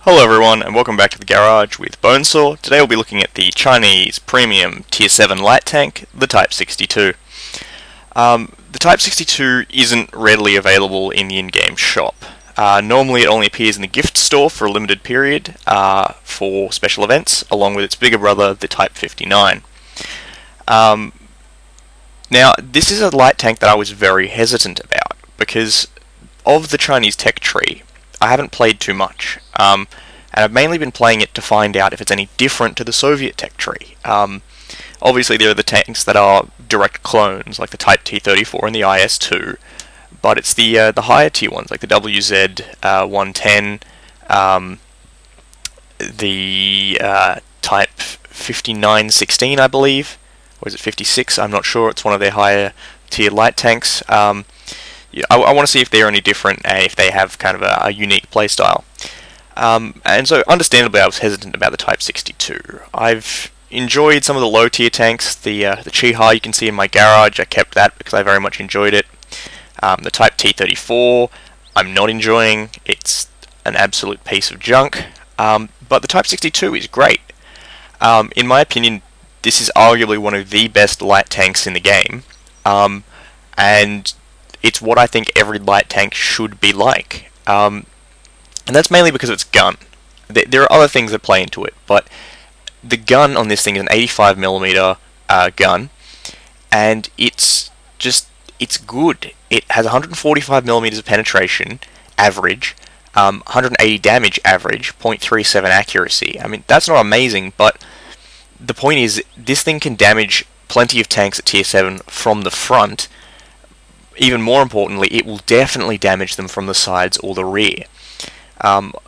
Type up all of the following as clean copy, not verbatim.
Hello everyone, and welcome back to the garage with Bonesaw. Today we'll be looking at the Chinese premium Tier 7 light tank, the Type 62. The Type 62 isn't readily available in the in-game shop. Normally it only appears in the gift store for a limited period for special events, along with its bigger brother, the Type 59. Now, this is a light tank that I was very hesitant about, because of the Chinese tech tree, I haven't played too much, and I've mainly been playing it to find out if it's any different to the Soviet tech tree. Obviously, there are the tanks that are direct clones, like the Type T-34 and the IS-2, but it's the higher tier ones, like the WZ-110, the Type 5916, I believe, or is it 56? I'm not sure. It's one of their higher tier light tanks. I want to see if they're any different and if they have kind of a unique playstyle. And so, understandably, I was hesitant about the Type 62. I've enjoyed some of the low tier tanks. The Chiha you can see in my garage, I kept that because I very much enjoyed it. The Type T-34, I'm not enjoying. It's an absolute piece of junk. But the Type 62 is great. In my opinion, this is arguably one of the best light tanks in the game. And it's what I think every light tank should be like. And that's mainly because of its gun. There are other things that play into it, but the gun on this thing is an 85mm gun, and it's good. It has 145mm of penetration, average, 180 damage average, 0.37 accuracy. I mean, that's not amazing, but the point is, this thing can damage plenty of tanks at Tier 7 from the front. Even more importantly, it will definitely damage them from the sides or the rear.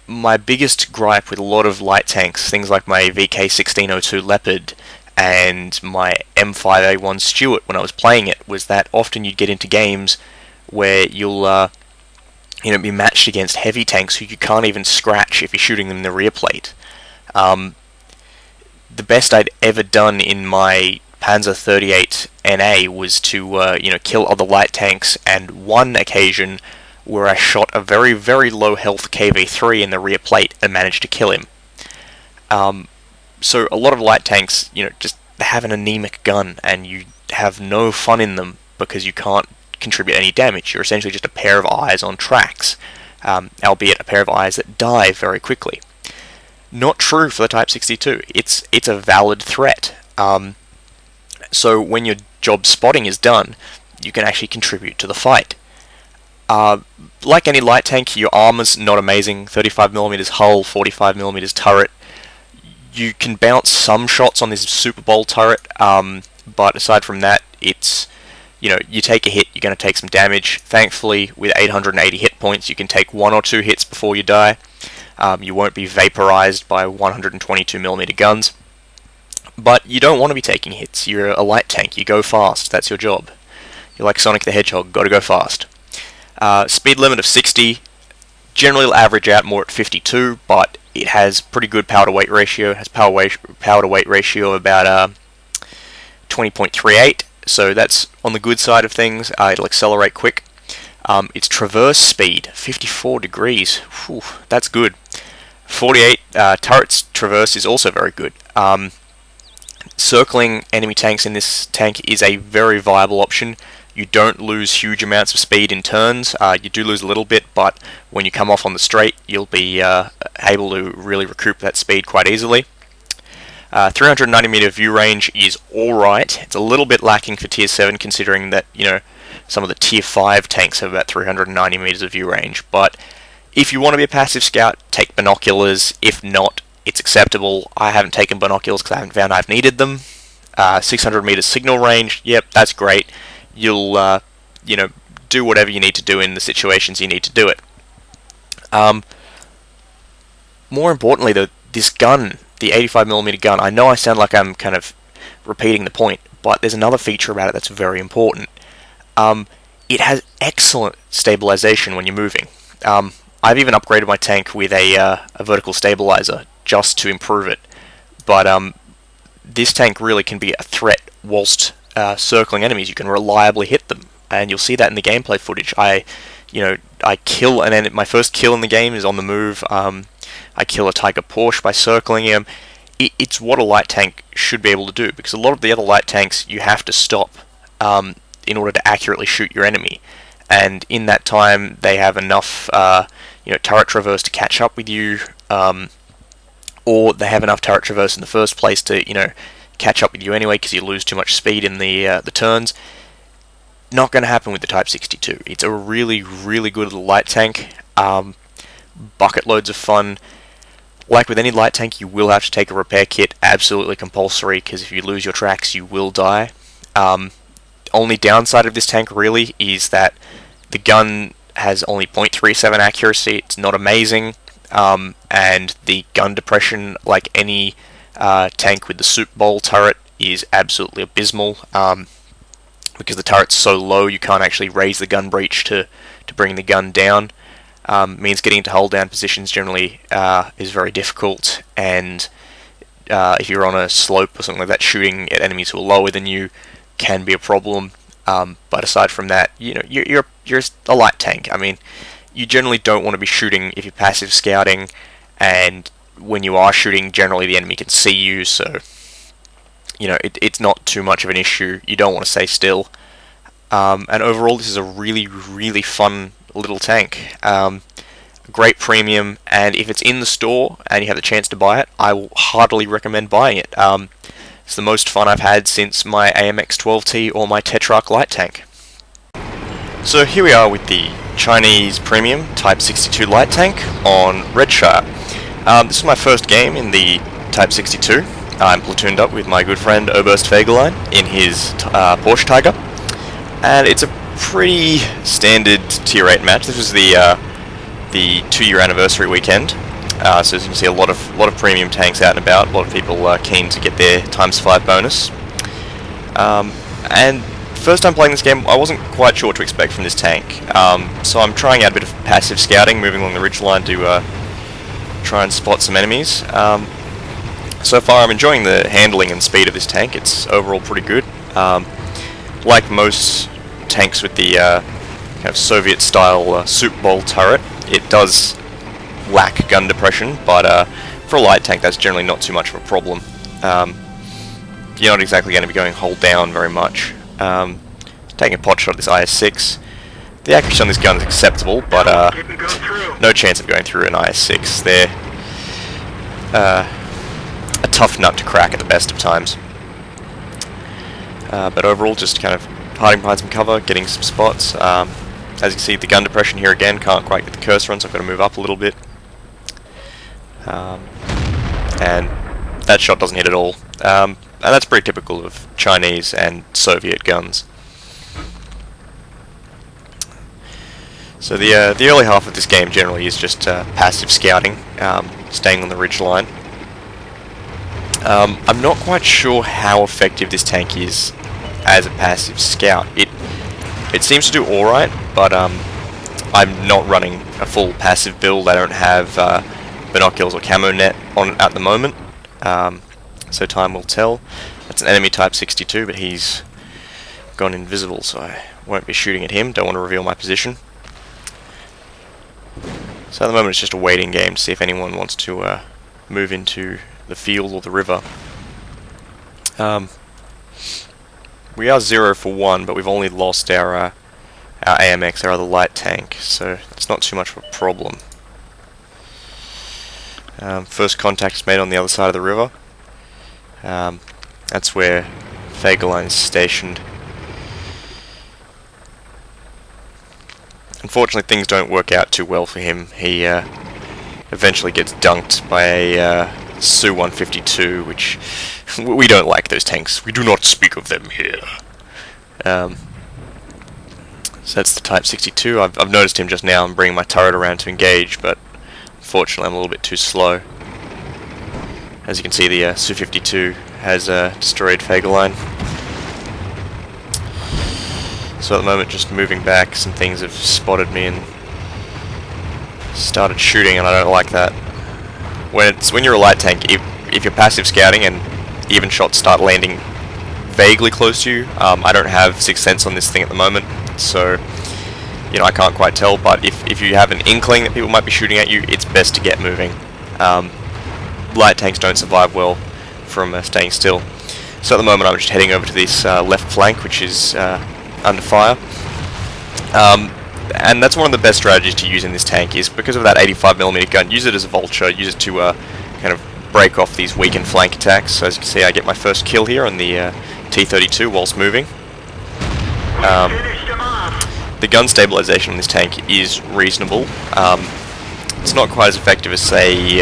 My biggest gripe with a lot of light tanks, things like my VK1602 Leopard and my M5A1 Stuart when I was playing it, was that often you'd get into games where you'll be matched against heavy tanks who you can't even scratch if you're shooting them in the rear plate. The best I'd ever done in my Panzer 38 NA was to kill other light tanks, and one occasion where I shot a very, very low health KV-3 in the rear plate and managed to kill him. So a lot of light tanks, just have an anemic gun, and you have no fun in them because you can't contribute any damage. You're essentially just a pair of eyes on tracks, albeit a pair of eyes that die very quickly. Not true for the Type 62. It's a valid threat. So when your job spotting is done, you can actually contribute to the fight. Like any light tank, your armor's not amazing. 35mm hull, 45mm turret. You can bounce some shots on this Super Bowl turret, but aside from that, it's, you take a hit, you're going to take some damage. Thankfully, with 880 hit points, you can take one or two hits before you die. You won't be vaporized by 122mm guns. But you don't want to be taking hits. You're a light tank. You go fast. That's your job. You're like Sonic the Hedgehog. Got to go fast. Speed limit of 60. Generally, it'll average out more at 52, but it has pretty good power to weight ratio. It has power to weight ratio of about 20.38. So that's on the good side of things. It'll accelerate quick. Its traverse speed, 54 degrees. Whew, that's good. 48 turrets traverse is also very good. Circling enemy tanks in this tank is a very viable option. You don't lose huge amounts of speed in turns. You do lose a little bit, but when you come off on the straight, you'll be able to really recoup that speed quite easily. 390 meter view range is alright. It's a little bit lacking for Tier 7, considering that, some of the Tier 5 tanks have about 390 meters of view range. But if you want to be a passive scout, take binoculars. If not, it's acceptable. I haven't taken binoculars because I haven't found I've needed them. 600 meters signal range, yep, that's great. You'll, do whatever you need to do in the situations you need to do it. More importantly, though, this gun, the 85mm gun, I know I sound like I'm kind of repeating the point, but there's another feature about it that's very important. It has excellent stabilization when you're moving. I've even upgraded my tank with a vertical stabilizer just to improve it. But this tank really can be a threat whilst circling enemies. You can reliably hit them, and you'll see that in the gameplay footage. I kill my first kill in the game is on the move. I kill a Tiger Porsche by circling him. It's what a light tank should be able to do, because a lot of the other light tanks you have to stop in order to accurately shoot your enemy, and in that time they have enough turret traverse to catch up with you, or they have enough turret traverse in the first place to catch up with you anyway, because you lose too much speed in the turns. Not going to happen with the Type 62. It's a really, really good little light tank. Bucket loads of fun. Like with any light tank, you will have to take a repair kit, absolutely compulsory, because if you lose your tracks, you will die. Only downside of this tank really is that the gun has only 0.37 accuracy. It's not amazing, and the gun depression, like any tank with the soup bowl turret, is absolutely abysmal. Because the turret's so low, you can't actually raise the gun breech to bring the gun down. Means getting into hold down positions generally is very difficult, and if you're on a slope or something like that, shooting at enemies who are lower than you can be a problem. But aside from that, you're a light tank. I mean, you generally don't want to be shooting if you're passive scouting, and when you are shooting, generally the enemy can see you, so it's not too much of an issue. You don't want to stay still. And overall, this is a really, really fun little tank. Great premium, and if it's in the store and you have the chance to buy it, I will heartily recommend buying it. It's the most fun I've had since my AMX 12T or my Tetrarch light tank. So here we are with the Chinese premium Type 62 light tank on Redshire. This is my first game in the Type 62. I'm platooned up with my good friend Oberst Fegelein in his Porsche Tiger, and it's a pretty standard Tier 8 match. This was the 2-year anniversary weekend, so as you can see, a lot of premium tanks out and about. A lot of people are keen to get their ×5 bonus. And first time playing this game, I wasn't quite sure what to expect from this tank, so I'm trying out a bit of passive scouting, moving along the ridgeline to try and spot some enemies. So far I'm enjoying the handling and speed of this tank. It's overall pretty good. Like most tanks with the kind of Soviet style soup bowl turret, it does lack gun depression, but for a light tank that's generally not too much of a problem. You're not exactly going to be going hold down very much. Taking a pot shot at this IS-6. The accuracy on this gun is acceptable, but no chance of going through an IS-6. They're a tough nut to crack at the best of times. But overall, just kind of hiding behind some cover, getting some spots. As you can see, the gun depression here again, can't quite get the cursor on, so I've got to move up a little bit. And that shot doesn't hit at all. And that's pretty typical of Chinese and Soviet guns. So the early half of this game generally is just passive scouting, staying on the ridgeline. I'm not quite sure how effective this tank is as a passive scout. It seems to do alright, but I'm not running a full passive build. I don't have binoculars or camo net on at the moment, so time will tell. That's an enemy Type 62, but he's gone invisible, so I won't be shooting at him. Don't want to reveal my position. So at the moment it's just a waiting game to see if anyone wants to move into the field or the river. We are 0 for 1, but we've only lost our AMX, our other light tank, so it's not too much of a problem. First contact is made on the other side of the river. That's where Fegelein is stationed. Unfortunately, things don't work out too well for him. He eventually gets dunked by a Su-152, which we don't like those tanks. We do not speak of them here. So that's the Type 62. I've noticed him just now. I'm bringing my turret around to engage, but unfortunately I'm a little bit too slow. As you can see, the Su-52 has destroyed Fegelein. So at the moment, just moving back, some things have spotted me and started shooting, and I don't like that. When you're a light tank, if you're passive scouting and even shots start landing vaguely close to you, I don't have Sixth Sense on this thing at the moment, so I can't quite tell. But if you have an inkling that people might be shooting at you, it's best to get moving. Light tanks don't survive well from staying still. So at the moment I'm just heading over to this left flank, which is under fire. And that's one of the best strategies to use in this tank, is because of that 85mm gun, use it as a vulture, use it to kind of break off these weakened flank attacks. So as you can see, I get my first kill here on the T-32 whilst moving. The gun stabilization on this tank is reasonable. It's not quite as effective as, say,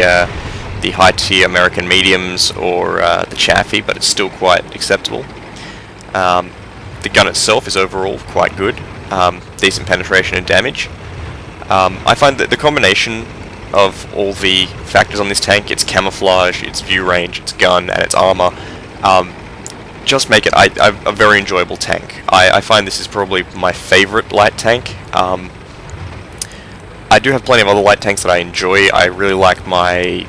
the high-tier American mediums or the Chaffee, but it's still quite acceptable. The gun itself is overall quite good. Decent penetration and damage. I find that the combination of all the factors on this tank, its camouflage, its view range, its gun, and its armor, just make it a very enjoyable tank. I find this is probably my favorite light tank. I do have plenty of other light tanks that I enjoy. I really like my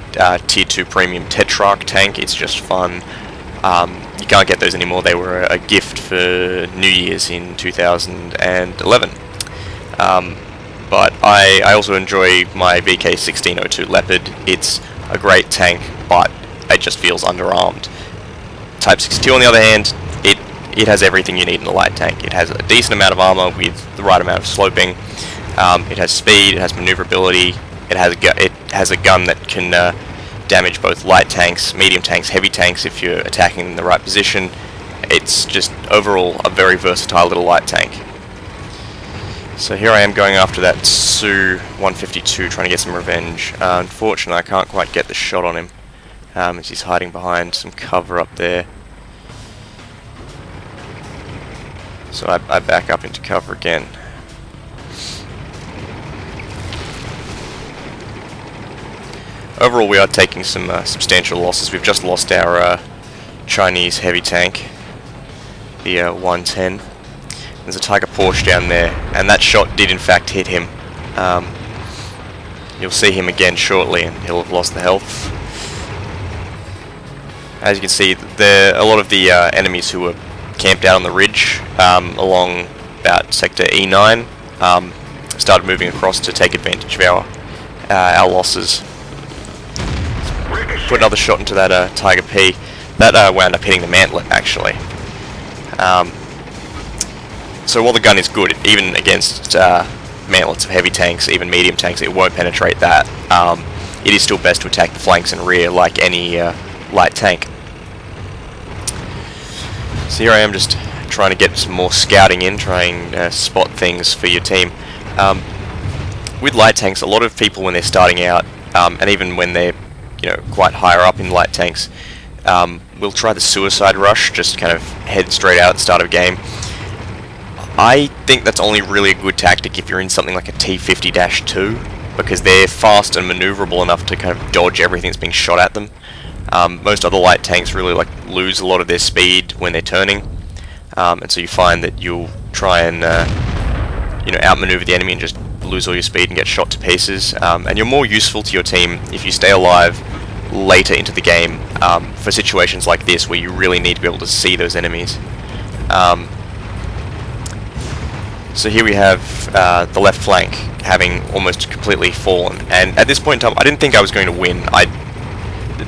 Tier 2 Premium Tetrarch tank. It's just fun. You can't get those anymore. They were a gift for New Year's in 2011. But I also enjoy my VK1602 Leopard. It's a great tank, but it just feels underarmed. Type 62, on the other hand, it has everything you need in a light tank. It has a decent amount of armor with the right amount of sloping. It has speed, it has maneuverability, it has a gun that can damage both light tanks, medium tanks, heavy tanks if you're attacking in the right position. It's just overall a very versatile little light tank. So here I am going after that Su-152, trying to get some revenge. Unfortunately, I can't quite get the shot on him, as he's hiding behind some cover up there. So I back up into cover again. Overall, we are taking some substantial losses. We've just lost our Chinese heavy tank, the 110. There's a Tiger Porsche down there, and that shot did in fact hit him. You'll see him again shortly, and he'll have lost the health. As you can see, a lot of the enemies who were camped out on the ridge along about sector E9 started moving across to take advantage of our losses. Put another shot into that Tiger P. That wound up hitting the mantlet, actually. So while the gun is good, even against mantlets of heavy tanks, even medium tanks, it won't penetrate that. It is still best to attack the flanks and rear like any light tank. So here I am just trying to get some more scouting in, trying to spot things for your team. With light tanks, a lot of people when they're starting out, and even when they're quite higher up in light tanks, we'll try the suicide rush, just kind of head straight out at the start of a game. I think that's only really a good tactic if you're in something like a T50-2, because they're fast and maneuverable enough to kind of dodge everything that's being shot at them. Most other light tanks really lose a lot of their speed when they're turning, and so you find that you'll try and outmaneuver the enemy and just lose all your speed and get shot to pieces. And you're more useful to your team if you stay alive later into the game for situations like this where you really need to be able to see those enemies. So here we have the left flank having almost completely fallen, and at this point in time I didn't think I was going to win.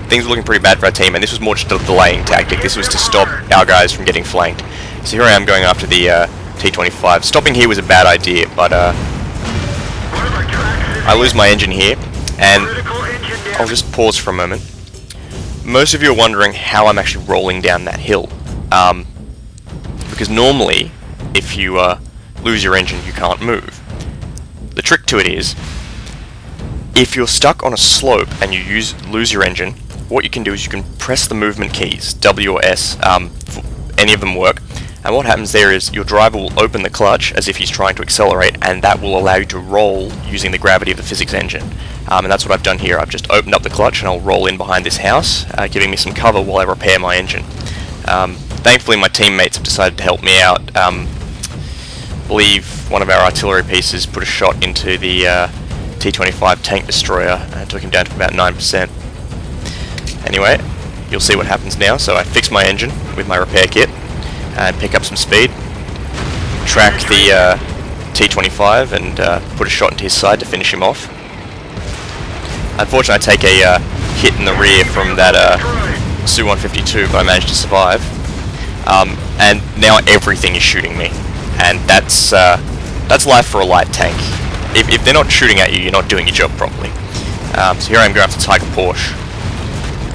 Things were looking pretty bad for our team, and this was more just a delaying tactic. This was to stop our guys from getting flanked. So here I am going after the T-25. Stopping here was a bad idea, but I lose my engine here, and I'll just pause for a moment. Most of you are wondering how I'm actually rolling down that hill, because normally if you lose your engine you can't move. The trick to it is, if you're stuck on a slope and you lose your engine, what you can do is you can press the movement keys, W or S, any of them work, and what happens there is your driver will open the clutch as if he's trying to accelerate, and that will allow you to roll using the gravity of the physics engine. And that's what I've done here. I've just opened up the clutch and I'll roll in behind this house, giving me some cover while I repair my engine. Thankfully my teammates have decided to help me out. I believe one of our artillery pieces put a shot into the T-25 tank destroyer and took him down to about 9%. Anyway, you'll see what happens now. So I fix my engine with my repair kit and pick up some speed, track the T-25 and put a shot into his side to finish him off. Unfortunately, I take a hit in the rear from that Su-152, but I managed to survive. And now everything is shooting me, and that's life for a light tank. If they're not shooting at you, you're not doing your job properly. So here I am going after Tiger Porsche.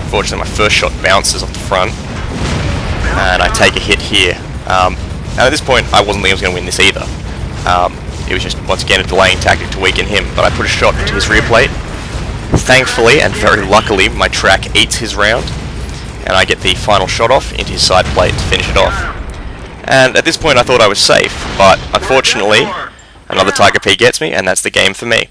Unfortunately, my first shot bounces off the front, and I take a hit here. And at this point, I wasn't thinking I was going to win this either. It was just, once again, a delaying tactic to weaken him, but I put a shot into his rear plate. Thankfully, and very luckily, my track eats his round, and I get the final shot off into his side plate to finish it off. And at this point, I thought I was safe, but unfortunately, another Tiger P gets me, and that's the game for me.